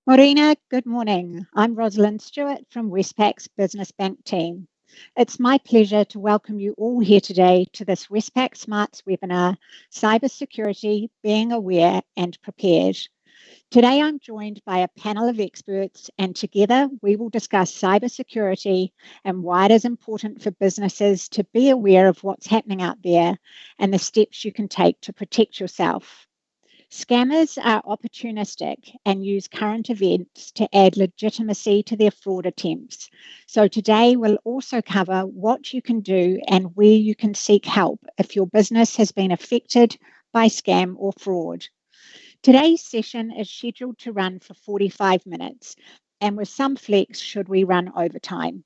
Morena, good morning. I'm Rosalind Stewart from Westpac's Business Bank team. It's my pleasure to welcome you all here today to this Westpac Smarts webinar, Cybersecurity, Being Aware and Prepared. Today I'm joined by a panel of experts, and together we will discuss cybersecurity and why it is important for businesses to be aware of what's happening out there and the steps you can take to protect yourself. Scammers are opportunistic and use current events to add legitimacy to their fraud attempts. So, today we'll also cover what you can do and where you can seek help if your business has been affected by scam or fraud. Today's session is scheduled to run for 45 minutes, and with some flex should we run overtime.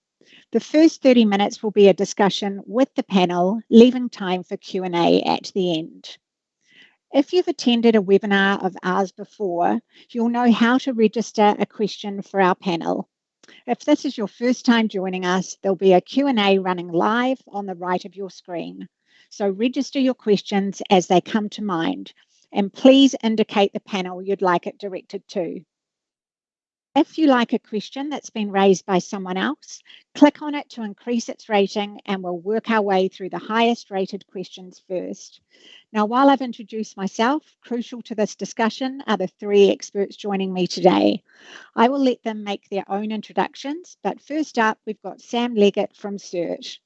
The first 30 minutes will be a discussion with the panel, leaving time for Q&A at the end. If you've attended a webinar of ours before, you'll know how to register a question for our panel. If this is your first time joining us, there'll be a Q&A running live on the right of your screen. So register your questions as they come to mind, and please indicate the panel you'd like it directed to. If you like a question that's been raised by someone else, click on it to increase its rating, and we'll work our way through the highest rated questions first. Now, while I've introduced myself, crucial to this discussion are the three experts joining me today. I will let them make their own introductions, but first up, we've got Sam Leggett from CERT.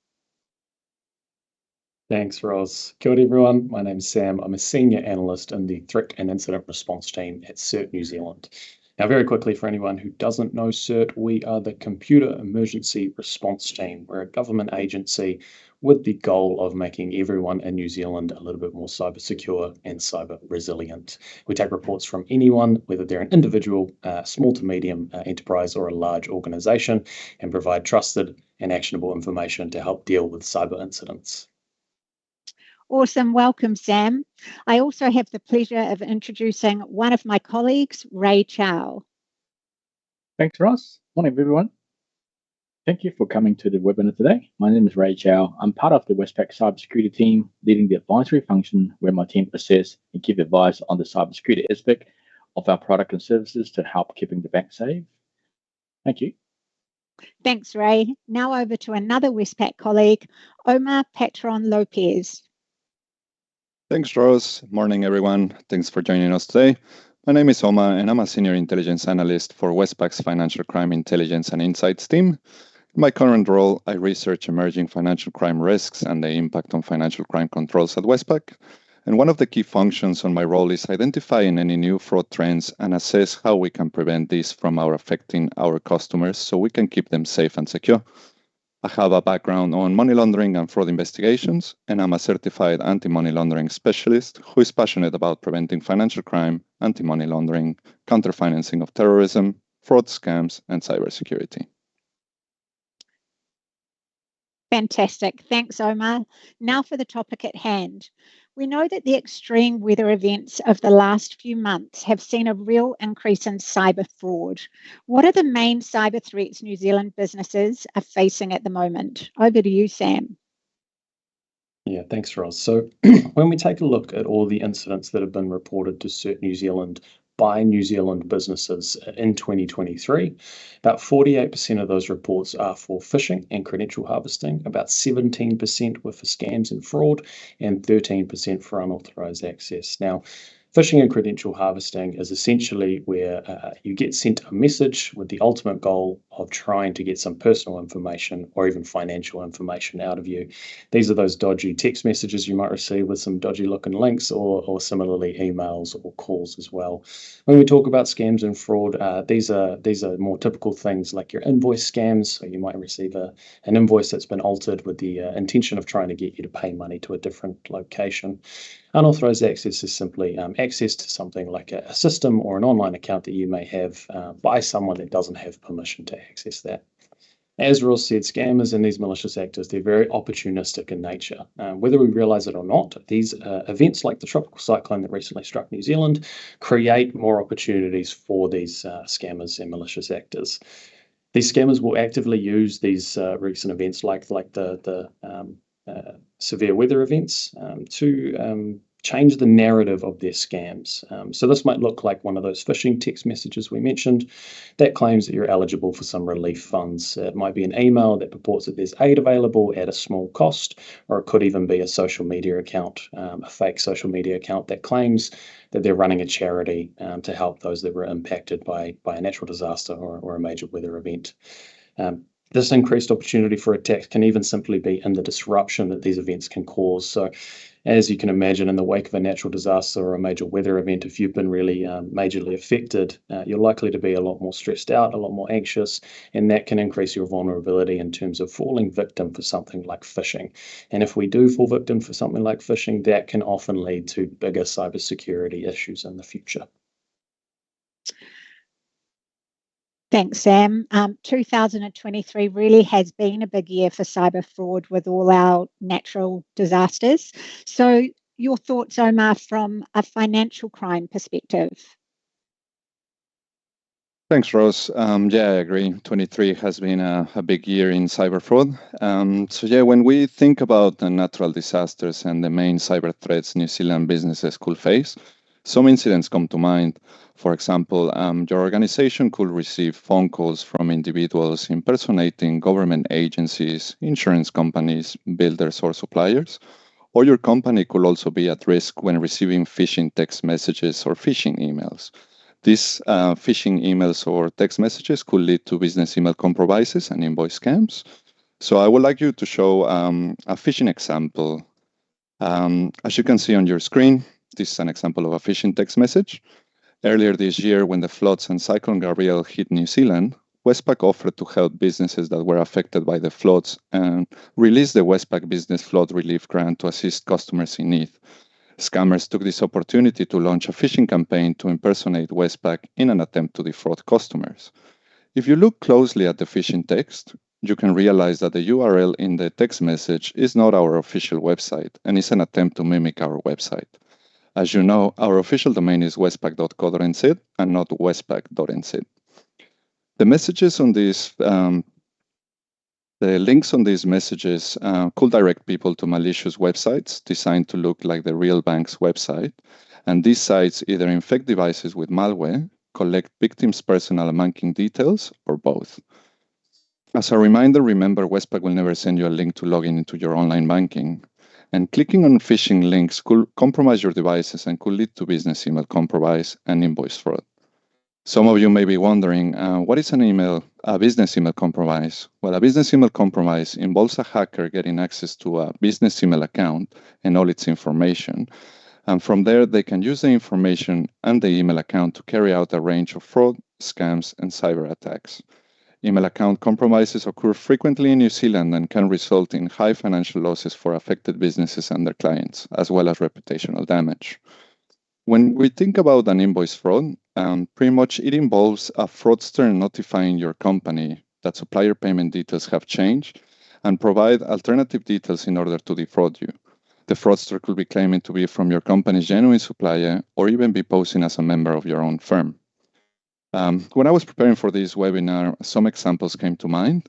Thanks, Ros. Kia ora, everyone. My name's Sam. I'm a senior analyst in the threat and incident response team at CERT New Zealand. Now, very quickly, for anyone who doesn't know CERT, we are the Computer Emergency Response Team. We're a government agency with the goal of making everyone in New Zealand a little bit more cyber secure and cyber resilient. We take reports from anyone, whether they're an individual, small to medium enterprise, or a large organization, and provide trusted and actionable information to help deal with cyber incidents. Awesome. Welcome, Sam. I also have the pleasure of introducing one of my colleagues, Ray Chow. Thanks, Ross. Morning, everyone. Thank you for coming to the webinar today. My name is Ray Chow. I'm part of the Westpac cybersecurity team, leading the advisory function where my team assess and give advice on the cybersecurity aspect of our product and services to help keeping the bank safe. Thank you. Thanks, Ray. Now over to another Westpac colleague, Omar Patron Lopez. Thanks, Rose. Morning, everyone. Thanks for joining us today. My name is Omar, and I'm a senior intelligence analyst for Westpac's Financial Crime Intelligence and Insights team. In my current role, I research emerging financial crime risks and the impact on financial crime controls at Westpac. And one of the key functions on my role is identifying any new fraud trends and assess how we can prevent these from affecting our customers so we can keep them safe and secure. I have a background on money laundering and fraud investigations, and I'm a certified anti-money laundering specialist who is passionate about preventing financial crime, anti-money laundering, counter-financing of terrorism, fraud scams, and cybersecurity. Fantastic. Thanks, Omar. Now for the topic at hand. We know that the extreme weather events of the last few months have seen a real increase in cyber fraud. What are the main cyber threats New Zealand businesses are facing at the moment? Over to you, Sam. Yeah, thanks, Ross. So when we take a look at all the incidents that have been reported to CERT New Zealand by New Zealand businesses in 2023, about 48% of those reports are for phishing and credential harvesting, about 17% were for scams and fraud, and 13% for unauthorized access. Now, phishing and credential harvesting is essentially where you get sent a message with the ultimate goal of trying to get some personal information or even financial information out of you. These are those dodgy text messages you might receive with some dodgy looking links, or similarly emails or calls as well. When we talk about scams and fraud, these are more typical things like your invoice scams. So you might receive an invoice that's been altered with the intention of trying to get you to pay money to a different location. Unauthorized access is simply access to something like a system or an online account that you may have by someone that doesn't have permission to access that. As Ross said, scammers and these malicious actors, they're very opportunistic in nature. Whether we realize it or not, these events like the tropical cyclone that recently struck New Zealand create more opportunities for these scammers and malicious actors. These scammers will actively use these recent events like the severe weather events to change the narrative of their scams. So this might look like one of those phishing text messages we mentioned that claims that you're eligible for some relief funds. It might be an email that purports that there's aid available at a small cost, or it could even be a social media account, a fake social media account that claims that they're running a charity to help those that were impacted by a natural disaster or a major weather event. This increased opportunity for attacks can even simply be in the disruption that these events can cause. So, as you can imagine, in the wake of a natural disaster or a major weather event, if you've been really majorly affected, you're likely to be a lot more stressed out, a lot more anxious, and that can increase your vulnerability in terms of falling victim for something like phishing. And if we do fall victim for something like phishing, that can often lead to bigger cybersecurity issues in the future. Thanks, Sam. 2023 really has been a big year for cyber fraud with all our natural disasters. So your thoughts, Omar, from a financial crime perspective? Thanks, Rose. Yeah, I agree. 23 has been a big year in cyber fraud. So yeah, when we think about the natural disasters and the main cyber threats New Zealand businesses could face, some incidents come to mind. For example, your organization could receive phone calls from individuals impersonating government agencies, insurance companies, builders, or suppliers. Or your company could also be at risk when receiving phishing text messages or phishing emails. These phishing emails or text messages could lead to business email compromises and invoice scams. So I would like you to show a phishing example. As you can see on your screen, this is an example of a phishing text message. Earlier this year, when the floods and Cyclone Gabrielle hit New Zealand, Westpac offered to help businesses that were affected by the floods and released the Westpac Business Flood Relief Grant to assist customers in need. Scammers took this opportunity to launch a phishing campaign to impersonate Westpac in an attempt to defraud customers. If you look closely at the phishing text, you can realize that the URL in the text message is not our official website and is an attempt to mimic our website. As you know, our official domain is westpac.co.nz and not westpac.nz. The messages on this The links on these messages could direct people to malicious websites designed to look like the real bank's website. And these sites either infect devices with malware, collect victims' personal and banking details, or both. As a reminder, remember Westpac will never send you a link to log into your online banking. And clicking on phishing links could compromise your devices and could lead to business email compromise and invoice fraud. Some of you may be wondering, what is a business email compromise? Well, a business email compromise involves a hacker getting access to a business email account and all its information. And from there, they can use the information and the email account to carry out a range of fraud, scams, and cyber attacks. Email account compromises occur frequently in New Zealand and can result in high financial losses for affected businesses and their clients, as well as reputational damage. When we think about an invoice fraud, pretty much it involves a fraudster notifying your company that supplier payment details have changed and provide alternative details in order to defraud you. The fraudster could be claiming to be from your company's genuine supplier or even be posing as a member of your own firm. When I was preparing for this webinar, some examples came to mind.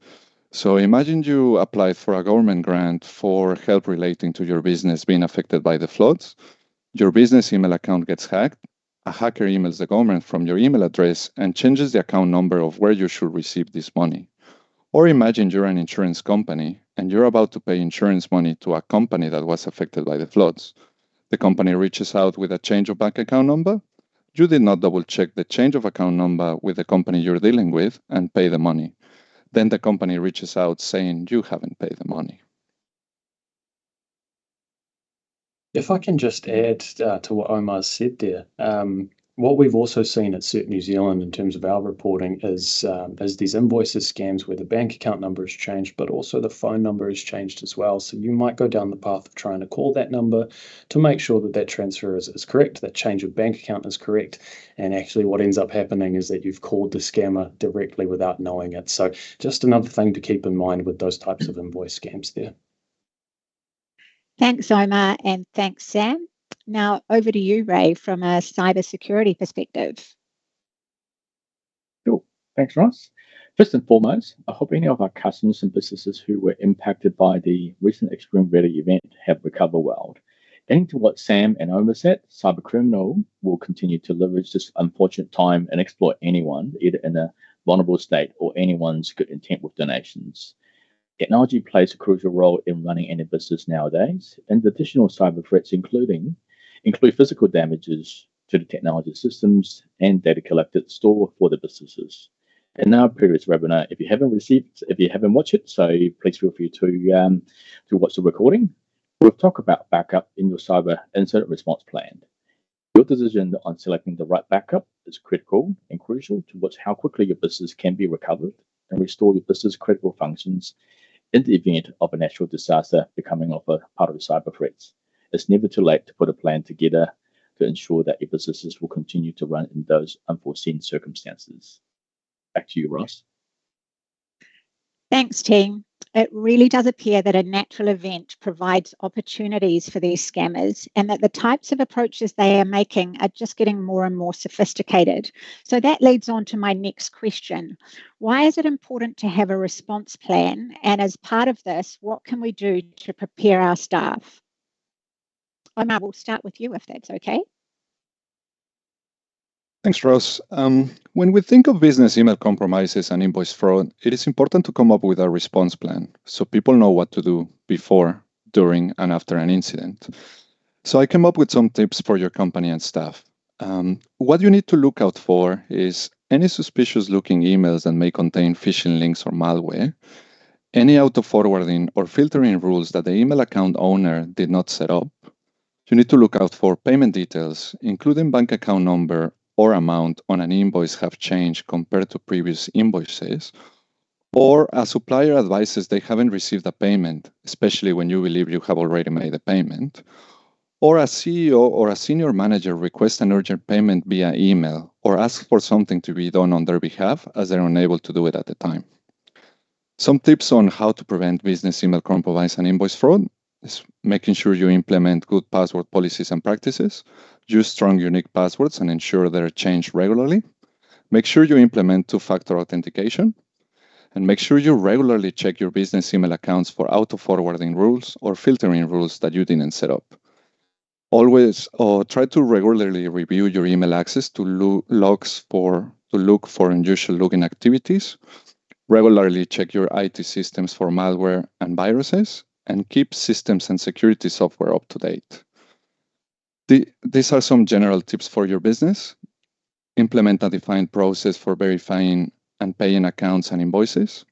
So imagine you applied for a government grant for help relating to your business being affected by the floods. Your business email account gets hacked. A hacker emails the government from your email address and changes the account number of where you should receive this money. Or imagine you're an insurance company and you're about to pay insurance money to a company that was affected by the floods. The company reaches out with a change of bank account number. You did not double check the change of account number with the company you're dealing with and pay the money. Then the company reaches out saying you haven't paid the money. If I can just add to what Omar said there, what we've also seen at CERT New Zealand in terms of our reporting is these invoices scams where the bank account number has changed, but also the phone number has changed as well. So you might go down the path of trying to call that number to make sure that that transfer is correct, that change of bank account is correct. And actually what ends up happening is that you've called the scammer directly without knowing it. So just another thing to keep in mind with those types of invoice scams there. Thanks, Omar, and thanks, Sam. Now over to you, Ray, from a cybersecurity perspective. Cool. Thanks, Ross. First and foremost, I hope any of our customers and businesses who were impacted by the recent extreme weather event have recovered well. Adding to what Sam and Omar said, cybercriminal will continue to leverage this unfortunate time and exploit anyone, either in a vulnerable state or anyone's good intent with donations. Technology plays a crucial role in running any business nowadays, and additional cyber threats include physical damages to the technology systems and data collected stored for the businesses. And now, previous webinar, if you haven't watched it, so please feel free to watch the recording. We'll talk about backup in your cyber incident response plan. Your decision on selecting the right backup is critical and crucial towards how quickly your business can be recovered and restore your business critical functions in the event of a natural disaster becoming of a part of the cyber threats. It's never too late to put a plan together to ensure that your businesses will continue to run in those unforeseen circumstances. Back to you, Ross. Thanks, team. It really does appear that a natural event provides opportunities for these scammers and that the types of approaches they are making are just getting more and more sophisticated. So that leads on to my next question. Why is it important to have a response plan? And as part of this, what can we do to prepare our staff? Omar, we'll start with you if that's okay. Thanks, Ross. When we think of business email compromises and invoice fraud, it is important to come up with a response plan so people know what to do before, during, and after an incident. So I came up with some tips for your company and staff. What you need to look out for is any suspicious looking emails that may contain phishing links or malware, any auto-forwarding or filtering rules that the email account owner did not set up. You need to look out for payment details, including bank account number or amount on an invoice have changed compared to previous invoices, or a supplier advises they haven't received a payment, especially when you believe you have already made a payment, or a CEO or a senior manager requests an urgent payment via email or asks for something to be done on their behalf as they're unable to do it at the time. Some tips on how to prevent business email compromise and invoice fraud is making sure you implement good password policies and practices, use strong unique passwords and ensure they're changed regularly, make sure you implement two-factor authentication, and make sure you regularly check your business email accounts for auto-forwarding rules or filtering rules that you didn't set up. Always try to regularly review your email access to look for unusual login activities, regularly check your IT systems for malware and viruses, and keep systems and security software up to date. These are some general tips for your business. Implement a defined process for verifying and paying accounts and invoices.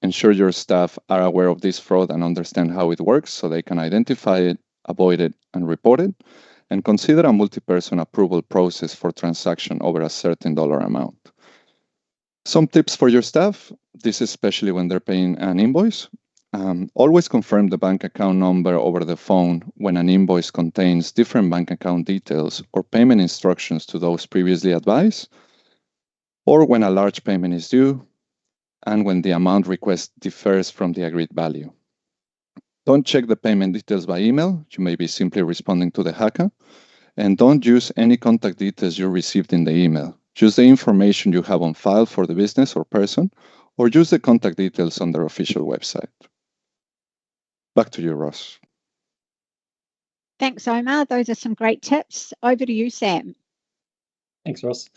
Ensure your staff are aware of this fraud and understand how it works so they can identify it, avoid it, and report it. And consider a multi-person approval process for transaction over a certain dollar amount. Some tips for your staff, this is especially when they're paying an invoice. Always confirm the bank account number over the phone when an invoice contains different bank account details or payment instructions to those previously advised, or when a large payment is due, and when the amount request differs from the agreed value. Don't check the payment details by email. You may be simply responding to the hacker. And don't use any contact details you received in the email. Use the information you have on file for the business or person, or use the contact details on their official website. Back to you, Ross. Thanks, Omar. Those are some great tips. Over to you, Sam. Thanks, Ross.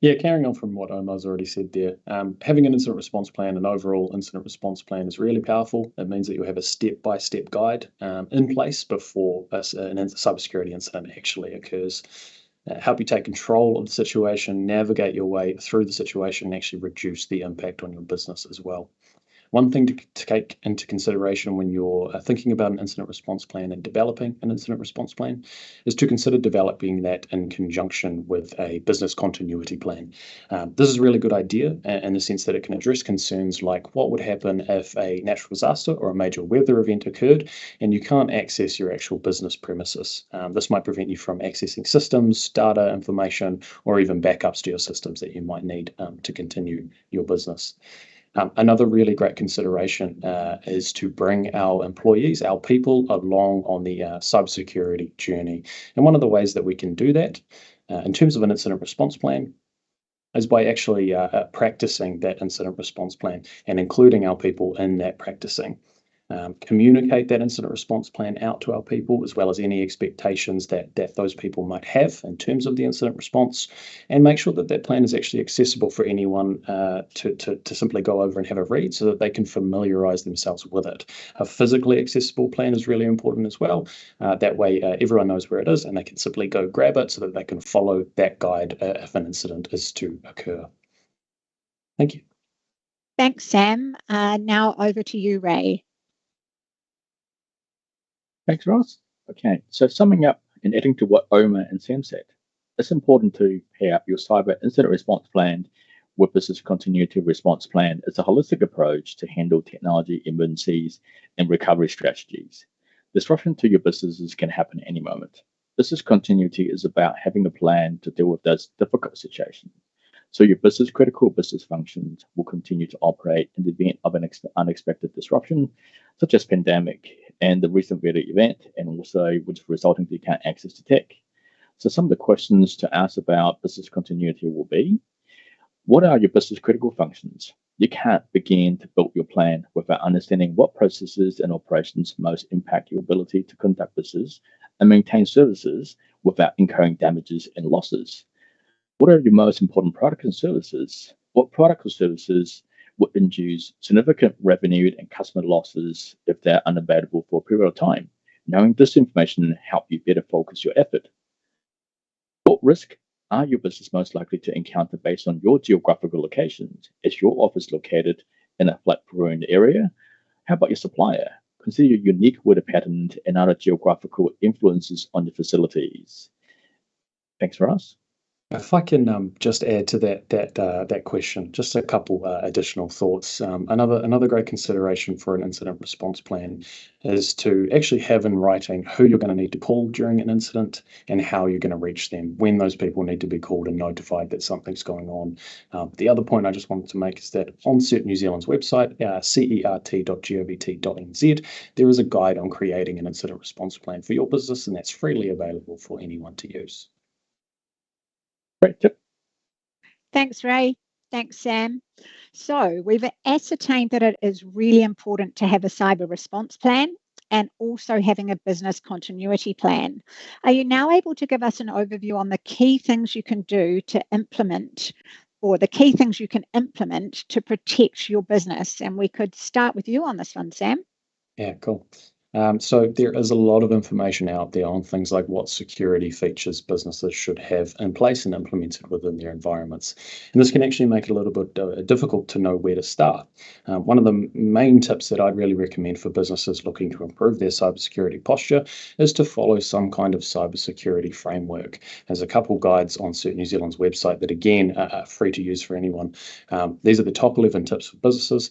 Yeah, carrying on from what Omar's already said there, having an incident response plan, an overall incident response plan is really powerful. It means that you have a step-by-step guide in place before an cybersecurity incident actually occurs. Help you take control of the situation, navigate your way through the situation, and actually reduce the impact on your business as well. One thing to take into consideration when you're thinking about an incident response plan and developing an incident response plan is to consider developing that in conjunction with a business continuity plan. This is a really good idea in the sense that it can address concerns like what would happen if a natural disaster or a major weather event occurred and you can't access your actual business premises. This might prevent you from accessing systems, data, information, or even backups to your systems that you might need to continue your business. Another really great consideration is to bring our employees, our people, along on the cybersecurity journey. And one of the ways that we can do that in terms of an incident response plan is by actually practicing that incident response plan and including our people in that practicing. communicate that incident response plan out to our people, as well as any expectations that those people might have in terms of the incident response, and make sure that that plan is actually accessible for anyone to simply go over and have a read so that they can familiarize themselves with it. A physically accessible plan is really important as well. That way everyone knows where it is and they can simply go grab it so that they can follow that guide if an incident is to occur. Thank you. Thanks, Sam. Now over to you, Ray. Thanks, Ross. Okay, so summing up and adding to what Omar and Sam said, it's important to pair up your cyber incident response plan with business continuity response plan. It's a holistic approach to handle technology emergencies and recovery strategies. Disruption to your businesses can happen at any moment. Business continuity is about having a plan to deal with those difficult situations. So your critical business functions will continue to operate in the event of an unexpected disruption, such as pandemic and the recent weather event, and also which resulting to account access to tech. So some of the questions to ask about business continuity will be, what are your business critical functions? You can't begin to build your plan without understanding what processes and operations most impact your ability to conduct business and maintain services without incurring damages and losses. What are your most important products and services? What products or services would induce significant revenue and customer losses if they're unavailable for a period of time? Knowing this information help you better focus your effort. What risk are your business most likely to encounter based on your geographical locations? Is your office located in a flood-prone area? How about your supplier? Consider your unique weather patterns and other geographical influences on your facilities. Thanks for us. If I can just add to that question, just a couple additional thoughts. Another great consideration for an incident response plan is to actually have in writing who you're going to need to call during an incident and how you're going to reach them, when those people need to be called and notified that something's going on. The other point I just wanted to make is that on CERT New Zealand's website, cert.govt.nz, there is a guide on creating an incident response plan for your business, and that's freely available for anyone to use. Great tip. Thanks, Ray. Thanks, Sam. So we've ascertained that it is really important to have a cyber response plan and also having a business continuity plan. Are you now able to give us an overview on the key things you can do to implement, or the key things you can implement to protect your business? And we could start with you on this one, Sam. Yeah, cool. So there is a lot of information out there on things like what security features businesses should have in place and implemented within their environments. And this can actually make it a little bit difficult to know where to start. One of the main tips that I'd really recommend for businesses looking to improve their cybersecurity posture is to follow some kind of cybersecurity framework. There's a couple guides on CERT New Zealand's website that, again, are free to use for anyone. These are the top 11 tips for businesses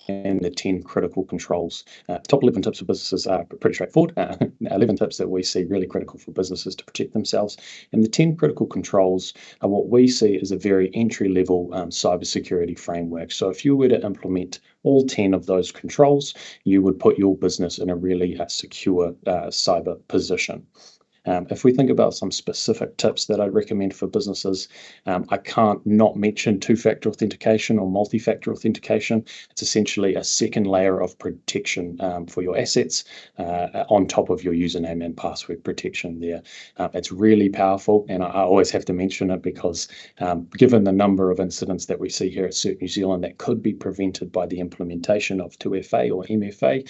and the 10 critical controls. Top 11 tips for businesses are pretty straightforward. 11 tips that we see really critical for businesses to protect themselves. And the 10 critical controls are what we see as a very entry-level cybersecurity framework. So if you were to implement all 10 of those controls, you would put your business in a really secure cyber position. If we think about some specific tips that I'd recommend for businesses, I can't not mention two-factor authentication or multi-factor authentication. It's essentially a second layer of protection for your assets on top of your username and password protection there. It's really powerful, and I always have to mention it because given the number of incidents that we see here at CERT New Zealand that could be prevented by the implementation of 2FA or MFA,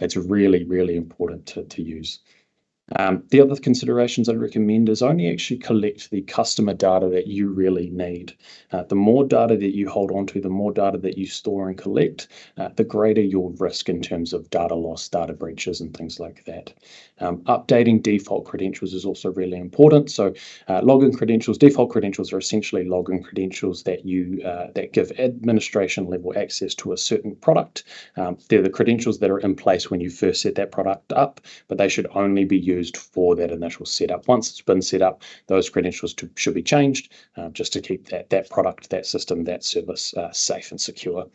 it's really, really important to use. The other considerations I'd recommend is only actually collect the customer data that you really need. The more data that you hold onto, the more data that you store and collect, the greater your risk in terms of data loss, data breaches, and things like that. Updating default credentials is also really important. So login credentials, default credentials are essentially login credentials that that give administration level access to a certain product. They're the credentials that are in place when you first set that product up, but they should only be used used for that initial setup. Once it's been set up, those credentials should be changed just to keep that product, that system, that service safe and secure.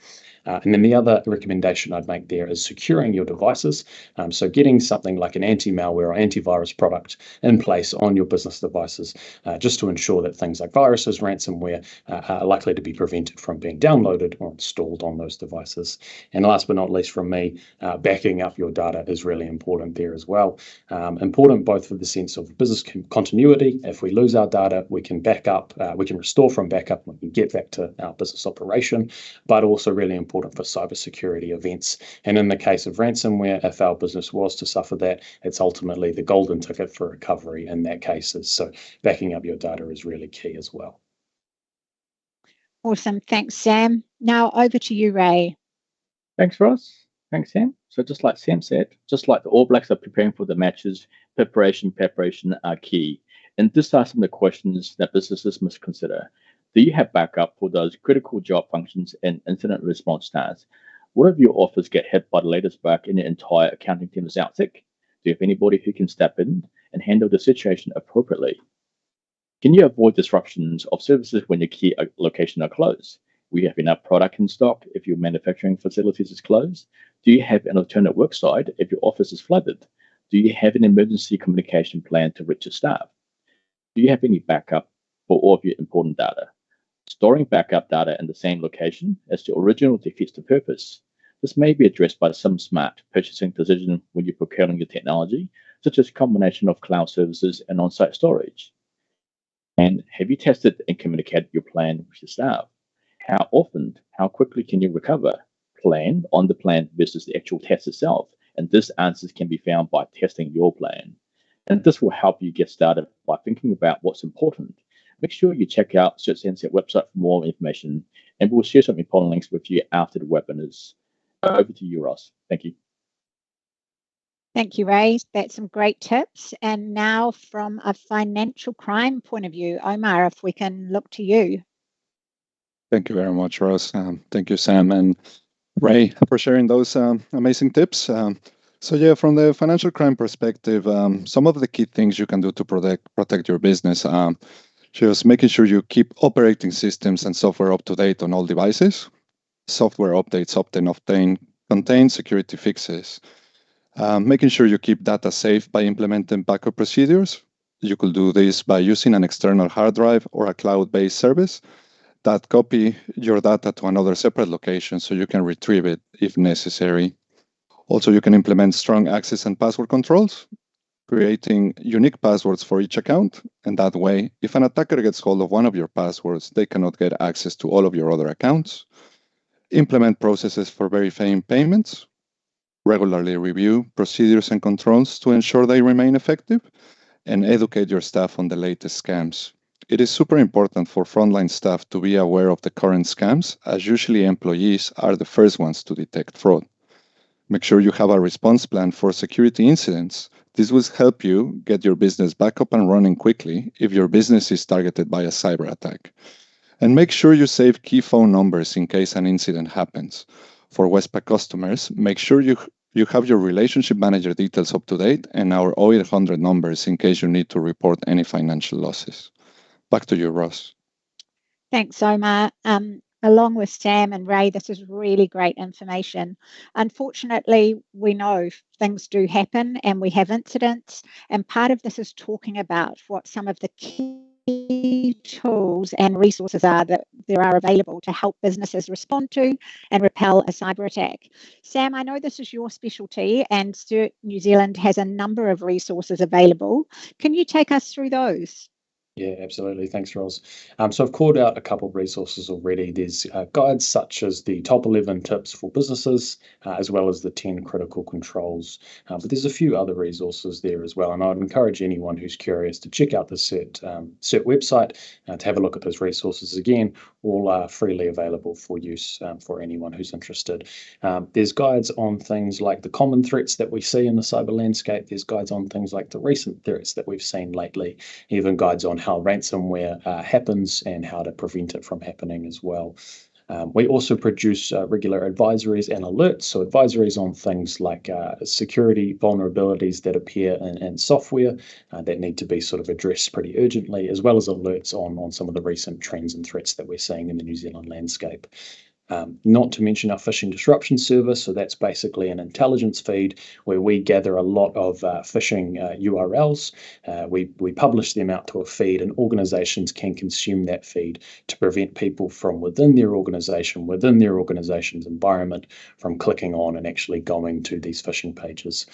And then the other recommendation I'd make there is securing your devices. So getting something like an anti-malware or antivirus product in place on your business devices, just to ensure that things like viruses, ransomware are likely to be prevented from being downloaded or installed on those devices. And last but not least from me, backing up your data is really important there as well. Important both for the sense of business continuity. If we lose our data, we can back up, we can restore from backup, we can get back to our business operation, but also really important for cybersecurity events. And in the case of ransomware, if our business was to suffer that, it's ultimately the golden ticket for recovery in that case. So backing up your data is really key as well. Awesome. Thanks, Sam. Now over to you, Ray. Thanks, Ross. Thanks, Sam. So just like Sam said, just like the All Blacks are preparing for the matches, preparation are key. And these are some of the questions that businesses must consider. Do you have backup for those critical job functions and incident response tasks? What if your office get hit by the latest bug and your entire accounting team is out sick? Do you have anybody who can step in and handle the situation appropriately? Can you avoid disruptions of services when your key locations are closed? Will you have enough product in stock if your manufacturing facilities is closed? Do you have an alternate work site if your office is flooded? Do you have an emergency communication plan to reach your staff? Do you have any backup for all of your important data? Storing backup data in the same location as the original defeats the purpose. This may be addressed by some smart purchasing decision when you're procuring your technology, such as a combination of cloud services and on-site storage. And have you tested and communicated your plan with your staff? How often, how quickly can you recover? Plan on the plan versus the actual test itself. And this answers can be found by testing your plan. And this will help you get started by thinking about what's important. Make sure you check out CERT NZ website for more information, and we'll share some important links with you after the webinars. Over to you, Ross. Thank you. Thank you, Ray. That's some great tips. And now from a financial crime point of view, Omar, if we can look to you. Thank you very much, Ross. Thank you, Sam and Ray, for sharing those amazing tips. So yeah, from the financial crime perspective, some of the key things you can do to protect your business. Just making sure you keep operating systems and software up to date on all devices. Software updates often contain security fixes. Making sure you keep data safe by implementing backup procedures. You could do this by using an external hard drive or a cloud-based service that copy your data to another separate location so you can retrieve it if necessary. Also, you can implement strong access and password controls, creating unique passwords for each account. And that way, if an attacker gets hold of one of your passwords, they cannot get access to all of your other accounts. Implement processes for verifying payments. Regularly review procedures and controls to ensure they remain effective. And educate your staff on the latest scams. It is super important for frontline staff to be aware of the current scams, as usually employees are the first ones to detect fraud. Make sure you have a response plan for security incidents. This will help you get your business back up and running quickly if your business is targeted by a cyber attack. And make sure you save key phone numbers in case an incident happens. For Westpac customers, make sure you have your relationship manager details up to date and our 0800 numbers in case you need to report any financial losses. Back to you, Ross. Thanks, Omar. Along with Sam and Ray, this is really great information. Unfortunately, we know things do happen and we have incidents, and part of this is talking about what some of the key tools and resources are that there are available to help businesses respond to and repel a cyber attack. Sam, I know this is your specialty, and CERT New Zealand has a number of resources available. Can you take us through those? Yeah, absolutely. Thanks, Ros. So I've called out a couple of resources already. There's guides such as the top 11 tips for businesses, as well as the 10 critical controls. But there's a few other resources there as well. And I'd encourage anyone who's curious to check out the CERT website to have a look at those resources. Again, all are freely available for use for anyone who's interested. There's guides on things like the common threats that we see in the cyber landscape. There's guides on things like the recent threats that we've seen lately, even guides on how ransomware happens and how to prevent it from happening as well. We also produce regular advisories and alerts, so advisories on things like security vulnerabilities that appear in software that need to be sort of addressed pretty urgently, as well as alerts on some of the recent trends and threats that we're seeing in the New Zealand landscape. Not to mention our phishing disruption service. So that's basically an intelligence feed where we gather a lot of phishing URLs. We publish them out to a feed, and organizations can consume that feed to prevent people from within their organization's environment, from clicking on and actually going to these phishing pages.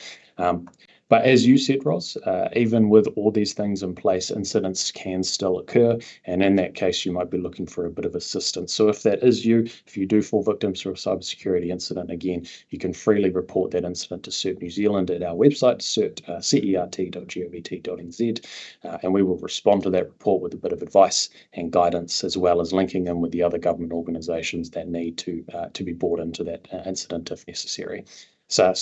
But as you said, Ros, even with all these things in place, incidents can still occur. And in that case, you might be looking for a bit of assistance. So if that is you, if you do fall victim to a cybersecurity incident, again, you can freely report that incident to CERT New Zealand at our website, cert.govt.nz, and we will respond to that report with a bit of advice and guidance, as well as linking in with the other government organisations that need to be brought into that incident if necessary. So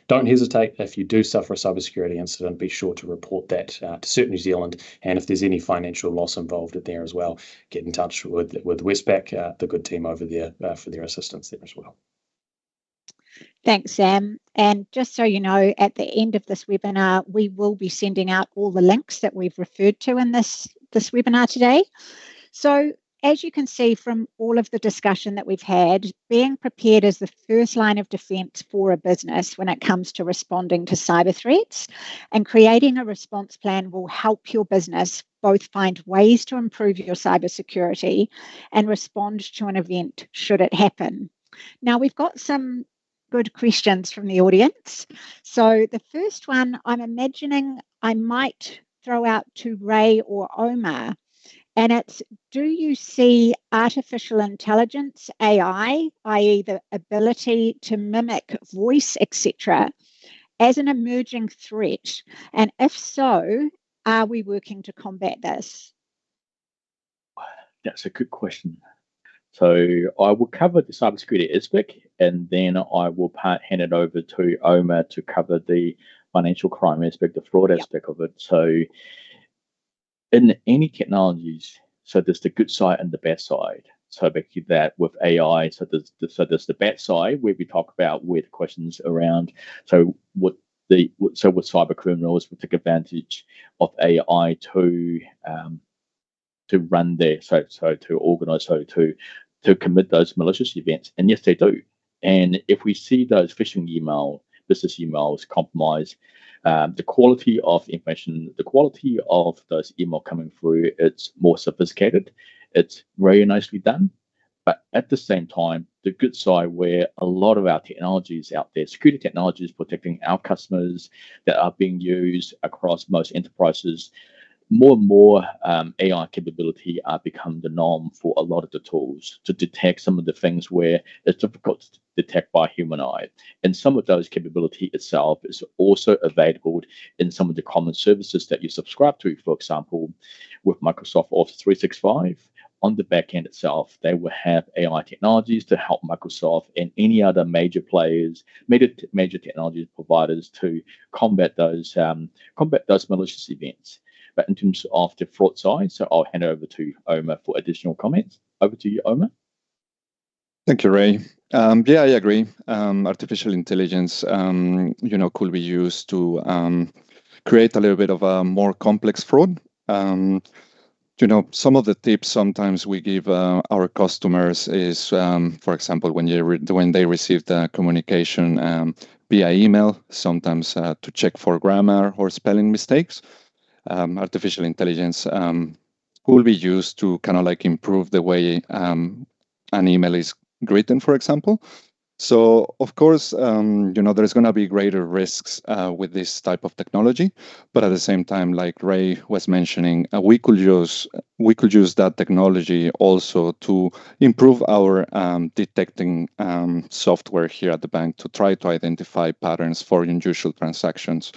don't hesitate. If you do suffer a cybersecurity incident, be sure to report that to CERT New Zealand. And if there's any financial loss involved there as well, get in touch with Westpac, the good team over there, for their assistance there as well. Thanks, Sam. And just so you know, at the end of this webinar, we will be sending out all the links that we've referred to in this webinar today. So as you can see from all of the discussion that we've had, being prepared is the first line of defence for a business when it comes to responding to cyber threats, and creating a response plan will help your business both find ways to improve your cybersecurity and respond to an event should it happen. Now, we've got some good questions from the audience. So the first one, I'm imagining I might throw out to Ray or Omar. And it's, do you see artificial intelligence, AI, i.e. the ability to mimic voice, etc., as an emerging threat? And if so, are we working to combat this? That's a good question. So I will cover the cybersecurity aspect, and then I will hand it over to Omar to cover the financial crime aspect, the fraud aspect of it. So in any technologies, so there's the good side and the bad side. So basically that with AI, so there's the bad side where we talk about where the questions around. So with cyber criminals, we take advantage of AI to run their to organize to commit those malicious events, and yes, they do. And if we see those phishing business emails compromise the quality of information, the quality of those emails coming through, it's more sophisticated. It's very nicely done. But at the same time, the good side where a lot of our technologies out there, security technologies protecting our customers that are being used across most enterprises, more and more AI capability are becoming the norm for a lot of the tools to detect some of the things where it's difficult to detect by human eye. And some of those capability itself is also available in some of the common services that you subscribe to. For example, with Microsoft Office 365, on the back end itself, they will have AI technologies to help Microsoft and any other major players, major technology providers to combat those malicious events. But in terms of the fraud side, so I'll hand over to Omar for additional comments. Over to you, Omar. Thank you, Ray. Yeah, I agree. Artificial intelligence, could be used to create a little bit of a more complex fraud. Some of the tips sometimes we give our customers is, for example, when they receive the communication via email, sometimes to check for grammar or spelling mistakes. Artificial intelligence will be used to kind of like improve the way an email is written, for example. So, of course, there's going to be greater risks with this type of technology, but at the same time, like Ray was mentioning, we could use that technology also to improve our detecting software here at the bank to try to identify patterns for unusual transactions.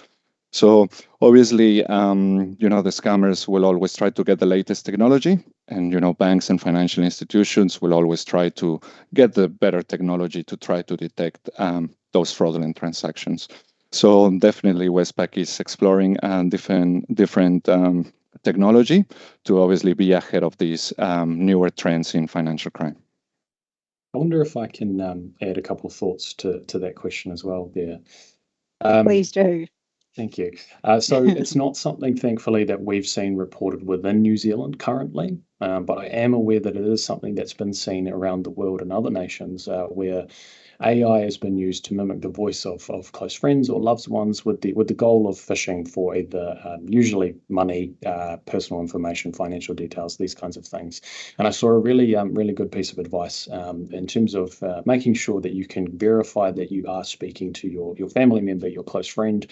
So obviously, the scammers will always try to get the latest technology, and banks and financial institutions will always try to get the better technology to try to detect those fraudulent transactions. So definitely, Westpac is exploring different technology to obviously be ahead of these newer trends in financial crime. I wonder if I can add a couple of thoughts to that question as well there. Please do. Thank you. So it's not something, thankfully, that we've seen reported within New Zealand currently, but I am aware that it is something that's been seen around the world in other nations where AI has been used to mimic the voice of close friends or loved ones with the goal of phishing for either usually money, personal information, financial details, these kinds of things. And I saw a really good piece of advice in terms of making sure that you can verify that you are speaking to your family member, your close friend,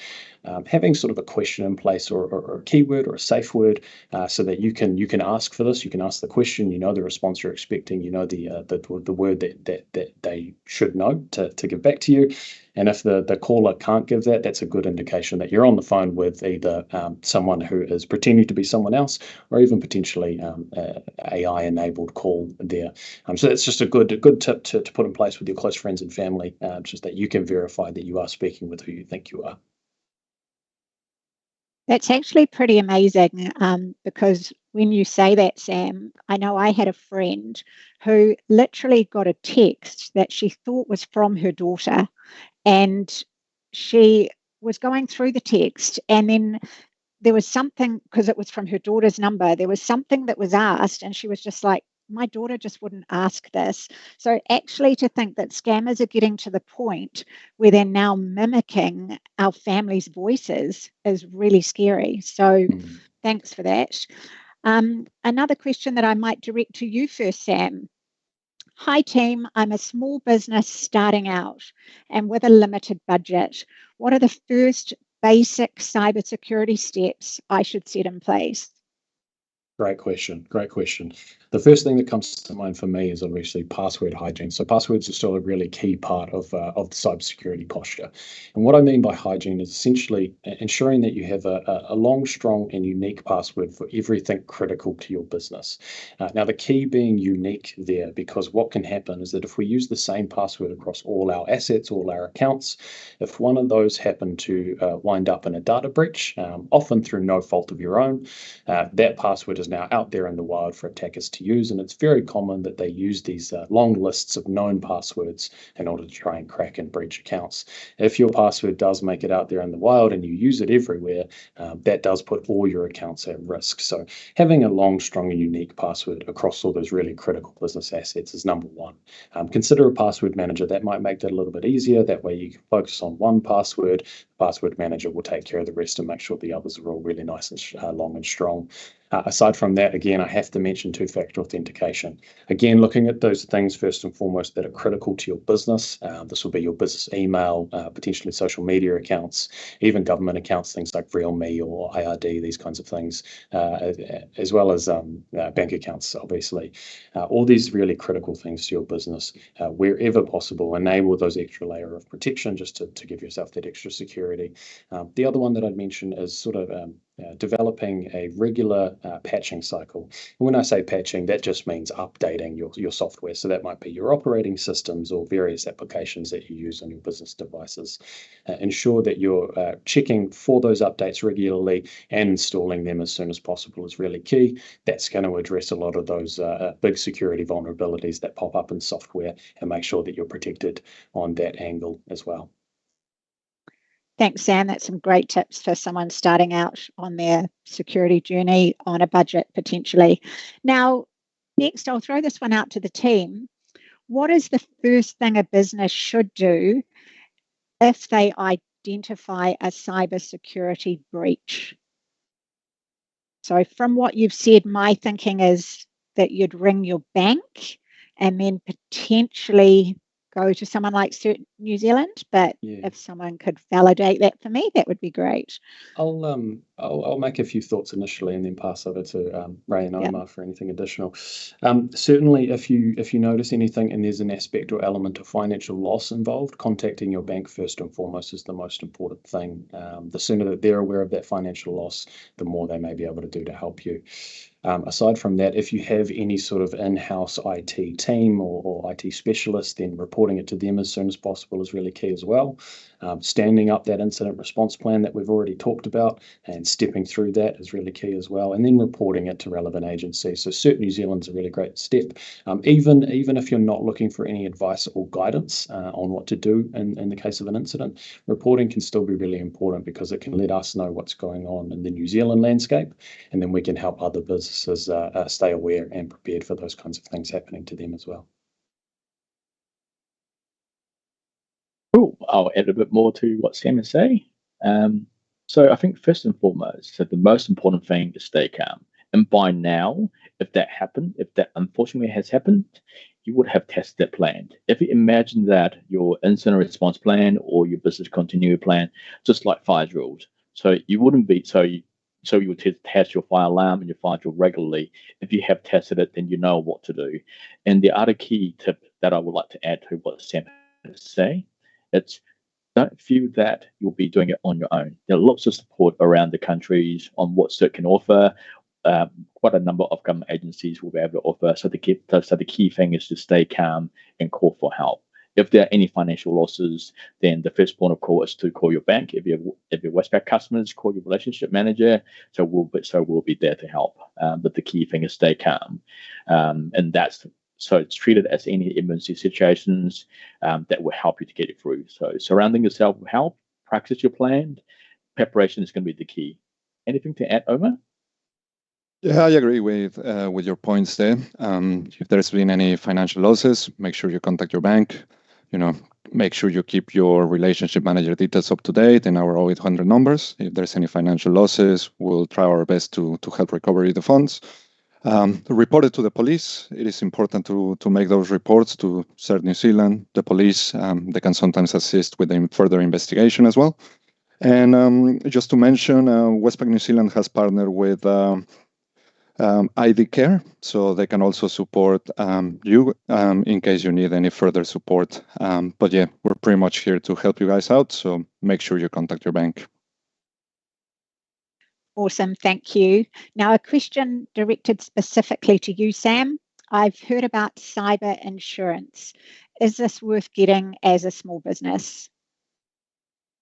having sort of a question in place or a keyword or a safe word so that you can ask for this. You can ask the question, you know the response you're expecting, you know the word that they should know to give back to you. And if the caller can't give that, that's a good indication that you're on the phone with either someone who is pretending to be someone else or even potentially AI-enabled call there. So that's just a good tip to put in place with your close friends and family, just that you can verify that you are speaking with who you think you are. That's actually pretty amazing because when you say that, Sam, I know I had a friend who literally got a text that she thought was from her daughter, and she was going through the text, and then there was something, because it was from her daughter's number, there was something that was asked, and she was just like, my daughter just wouldn't ask this. So actually to think that scammers are getting to the point where they're now mimicking our families' voices is really scary. So thanks for that. Another question that I might direct to you first, Sam. Hi team, I'm a small business starting out and with a limited budget. What are the first basic cybersecurity steps I should set in place? Great question. The first thing that comes to mind for me is obviously password hygiene. So passwords are still a really key part of the cybersecurity posture. And what I mean by hygiene is essentially ensuring that you have a long, strong, and unique password for everything critical to your business. Now, the key being unique there, because what can happen is that if we use the same password across all our assets, all our accounts, if one of those happen to wind up in a data breach, often through no fault of your own, that password is now out there in the wild for attackers to use, and it's very common that they use these long lists of known passwords in order to try and crack and breach accounts. If your password does make it out there in the wild and you use it everywhere, that does put all your accounts at risk. So having a long, strong, and unique password across all those really critical business assets is number one. Consider a password manager. That might make that a little bit easier. That way you can focus on one password. The password manager will take care of the rest and make sure the others are all really nice and long and strong. Aside from that, again, I have to mention two-factor authentication. Again, looking at those things first and foremost that are critical to your business. This will be your business email, potentially social media accounts, even government accounts, things like RealMe or IRD, these kinds of things, as well as bank accounts, obviously. All these really critical things to your business, wherever possible, enable those extra layer of protection just to give yourself that extra security. The other one that I'd mention is sort of developing a regular patching cycle. And when I say patching, that just means updating your software. So that might be your operating systems or various applications that you use on your business devices. Ensure that you're checking for those updates regularly and installing them as soon as possible is really key. That's going to address a lot of those big security vulnerabilities that pop up in software and make sure that you're protected on that angle as well. Thanks, Sam. That's some great tips for someone starting out on their security journey on a budget, potentially. Now, next, I'll throw this one out to the team. What is the first thing a business should do if they identify a cybersecurity breach? So from what you've said, my thinking is that you'd ring your bank and then potentially go to someone like CERT New Zealand, but if someone could validate that for me, that would be great. I'll make a few thoughts initially and then pass over to Ray and Omar for anything additional. Certainly, if you notice anything and there's an aspect or element of financial loss involved, contacting your bank first and foremost is the most important thing. The sooner that they're aware of that financial loss, the more they may be able to do to help you. Aside from that, if you have any sort of in-house IT team or IT specialist, then reporting it to them as soon as possible is really key as well. Standing up that incident response plan that we've already talked about and stepping through that is really key as well, and then reporting it to relevant agencies. So CERT New Zealand's a really great step. Even if you're not looking for any advice or guidance on what to do in the case of an incident, reporting can still be really important because it can let us know what's going on in the New Zealand landscape, and then we can help other businesses stay aware and prepared for those kinds of things happening to them as well. Cool. I'll add a bit more to what Sam is saying. So I think first and foremost, so the most important thing is stay calm. And by now, if that unfortunately has happened, you would have tested that plan. If you imagine that your incident response plan or your business continuity plan, just like fire drills, so you wouldn't be so you would test your fire alarm and your fire drill regularly. If you have tested it, then you know what to do. And the other key tip that I would like to add to what Sam is saying, it's don't feel that you'll be doing it on your own. There are lots of support around the countries on what CERT can offer. Quite a number of government agencies will be able to offer. So the key thing is to stay calm and call for help. If there are any financial losses, then the first point of call is to call your bank. If you're Westpac customers, call your relationship manager. So we'll be there to help. But the key thing is stay calm, and so it's treated as any emergency situations that will help you to get it through. So surrounding yourself will help. Practice your plan. Preparation is going to be the key. Anything to add, Omar? Yeah, I agree with your points there. If there's been any financial losses, make sure you contact your bank. Make sure you keep your relationship manager details up to date in our 0800 numbers. If there's any financial losses, we'll try our best to help recover the funds. Report it to the police. It is important to make those reports to CERT New Zealand, the police. They can sometimes assist with the further investigation as well. And just to mention, Westpac New Zealand has partnered with ID Care, so they can also support you in case you need any further support. But yeah, we're pretty much here to help you guys out, so make sure you contact your bank. Awesome, thank you. Now, a question directed specifically to you, Sam. I've heard about cyber insurance. Is this worth getting as a small business?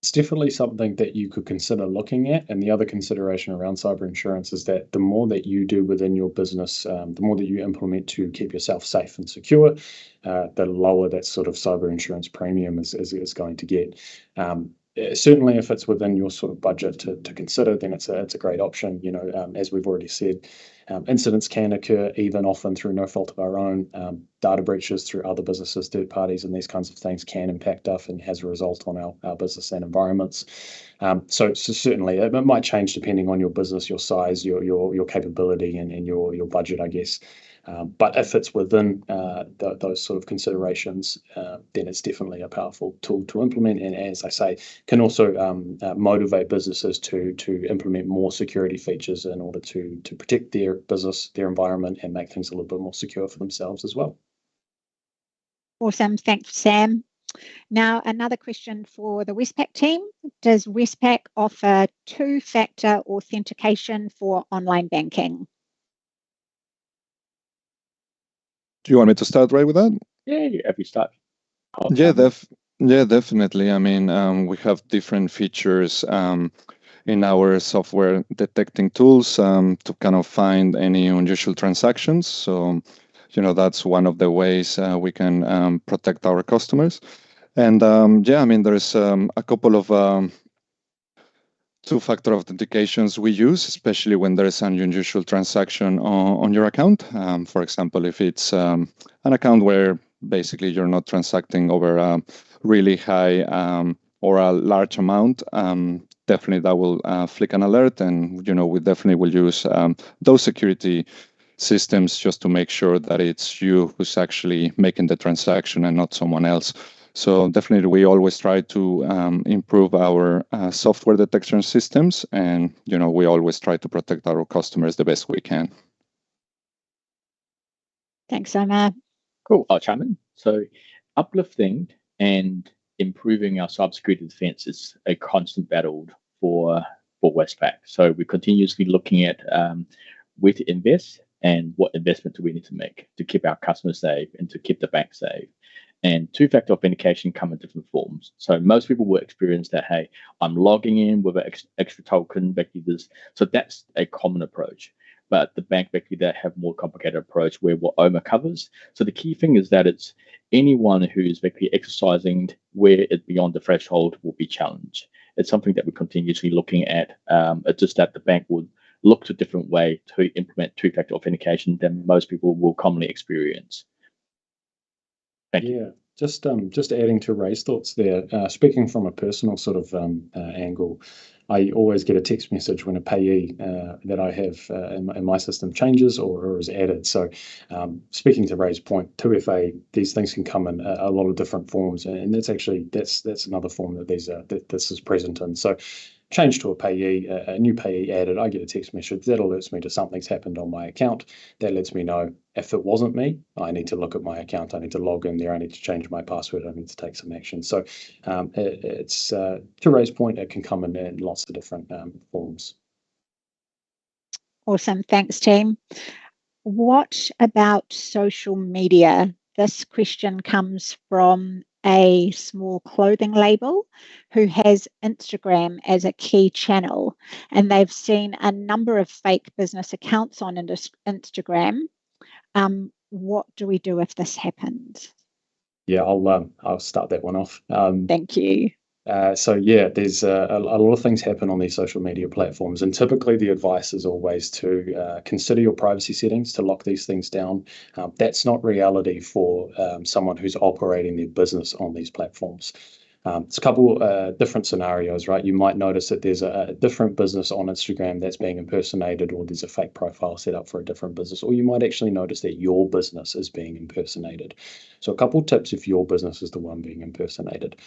It's definitely something that you could consider looking at. And the other consideration around cyber insurance is that the more that you do within your business, the more that you implement to keep yourself safe and secure, the lower that sort of cyber insurance premium is going to get. Certainly, if it's within your sort of budget to consider, then it's a great option. As we've already said, incidents can occur even often through no fault of our own. Data breaches through other businesses, third parties, and these kinds of things can impact us and has a result on our business and environments. So certainly, it might change depending on your business, your size, your capability, and your budget, I guess. But if it's within those sort of considerations, then it's definitely a powerful tool to implement. And as I say, can also motivate businesses to implement more security features in order to protect their business, their environment, and make things a little bit more secure for themselves as well. Awesome, thanks, Sam. Now, another question for the Westpac team. Does Westpac offer two-factor authentication for online banking? Do you want me to start right with that? Yeah, if you start. Yeah, definitely. I mean, we have different features in our software detecting tools to kind of find any unusual transactions. So, that's one of the ways we can protect our customers. And I mean, there's a couple of two-factor authentications we use, especially when there's an unusual transaction on your account. For example, if it's an account where basically you're not transacting over a really high or a large amount, definitely that will flick an alert. And, we definitely will use those security systems just to make sure that it's you who's actually making the transaction and not someone else. So definitely, we always try to improve our software detection systems, and we always try to protect our customers the best we can. Thanks, Omar. Cool. I'll chime in. So, uplifting and improving our cybersecurity defense is a constant battle for Westpac. So we're continuously looking at where to invest and what investment do we need to make to keep our customers safe and to keep the bank safe. And two-factor authentication come in different forms. So most people will experience that, hey, I'm logging in with an extra token, this. So that's a common approach. But the bank that have more complicated approach where what OMA covers. So the key thing is that it's anyone who's exercising where it's beyond the threshold will be challenged. It's something that we're continuously looking at. It's just that the bank would look to a different way to implement two-factor authentication than most people will commonly experience. Thank you. Just adding to Ray's thoughts there, speaking from a personal sort of angle, I always get a text message when a payee that I have in my system changes or is added. So speaking to Ray's point, 2FA, these things can come in a lot of different forms, and that's another form that this is present in. So change to a payee, a new payee added, I get a text message that alerts me to something's happened on my account. That lets me know if it wasn't me, I need to look at my account, I need to log in there, I need to change my password, I need to take some action. So it's to Ray's point, it can come in lots of different forms. Awesome, thanks team. What about social media? This question comes from a small clothing label who has Instagram as a key channel, and they've seen a number of fake business accounts on Instagram. What do we do if this happens? Yeah, I'll start that one off. Thank you. So yeah, there's a lot of things happen on these social media platforms, and typically the advice is always to consider your privacy settings to lock these things down. That's not reality for someone who's operating their business on these platforms. It's a couple different scenarios, right? You might notice that there's a different business on Instagram that's being impersonated, or there's a fake profile set up for a different business, or you might actually notice that your business is being impersonated. So a couple tips if your business is the one being impersonated.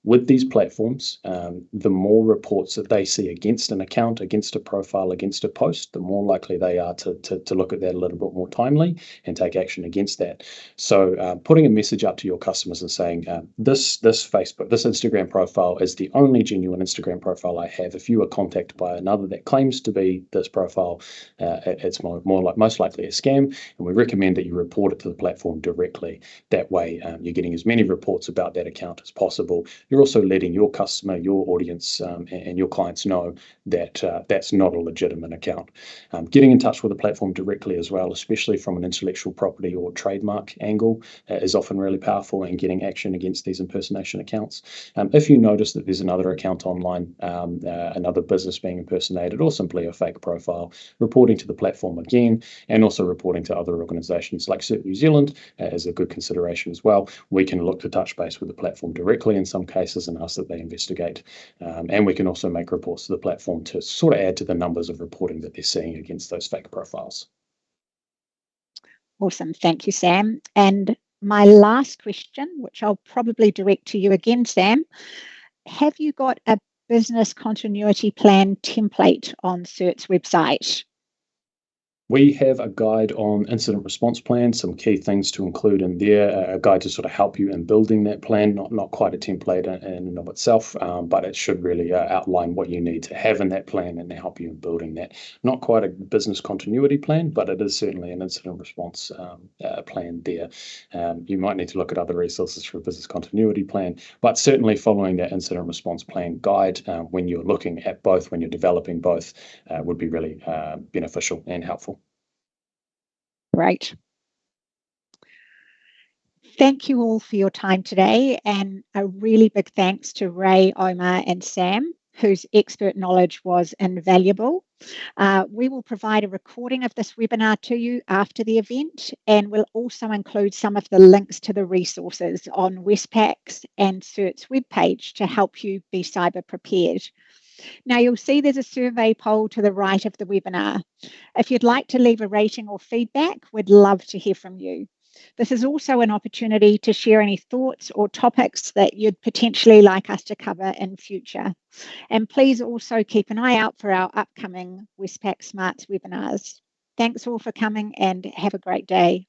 With these platforms, the more reports that they see against an account, against a profile, against a post, the more likely they are to look at that a little bit more timely and take action against that. So putting a message up to your customers and saying, this Instagram profile is the only genuine Instagram profile I have. If you are contacted by another that claims to be this profile, it's most likely a scam, and we recommend that you report it to the platform directly. That way, you're getting as many reports about that account as possible. You're also letting your customer, your audience, and your clients know that that's not a legitimate account. Getting in touch with the platform directly as well, especially from an intellectual property or trademark angle, is often really powerful in getting action against these impersonation accounts. If you notice that there's another account online, another business being impersonated, or simply a fake profile, reporting to the platform again, and also reporting to other organisations like CERT New Zealand is a good consideration as well. We can look to touch base with the platform directly in some cases and ask that they investigate. And we can also make reports to the platform to sort of add to the numbers of reporting that they're seeing against those fake profiles. Awesome. Thank you, Sam. And my last question, which I'll probably direct to you again, Sam, have you got a business continuity plan template on CERT's website? We have a guide on incident response plan, some key things to include in there, a guide to sort of help you in building that plan, not quite a template in and of itself, but it should really outline what you need to have in that plan and help you in building that. Not quite a business continuity plan, but it is certainly an incident response plan there. You might need to look at other resources for a business continuity plan, but certainly following that incident response plan guide when you're looking at both, when you're developing both, would be really beneficial and helpful. Great. Thank you all for your time today, and a really big thanks to Ray, Omar and Sam, whose expert knowledge was invaluable. We will provide a recording of this webinar to you after the event, and we'll also include some of the links to the resources on Westpac's and CERT's webpage to help you be cyber prepared. Now you'll see there's a survey poll to the right of the webinar. If you'd like to leave a rating or feedback, we'd love to hear from you. This is also an opportunity to share any thoughts or topics that you'd potentially like us to cover in future. And please also keep an eye out for our upcoming Westpac Smarts webinars. Thanks all for coming and have a great day.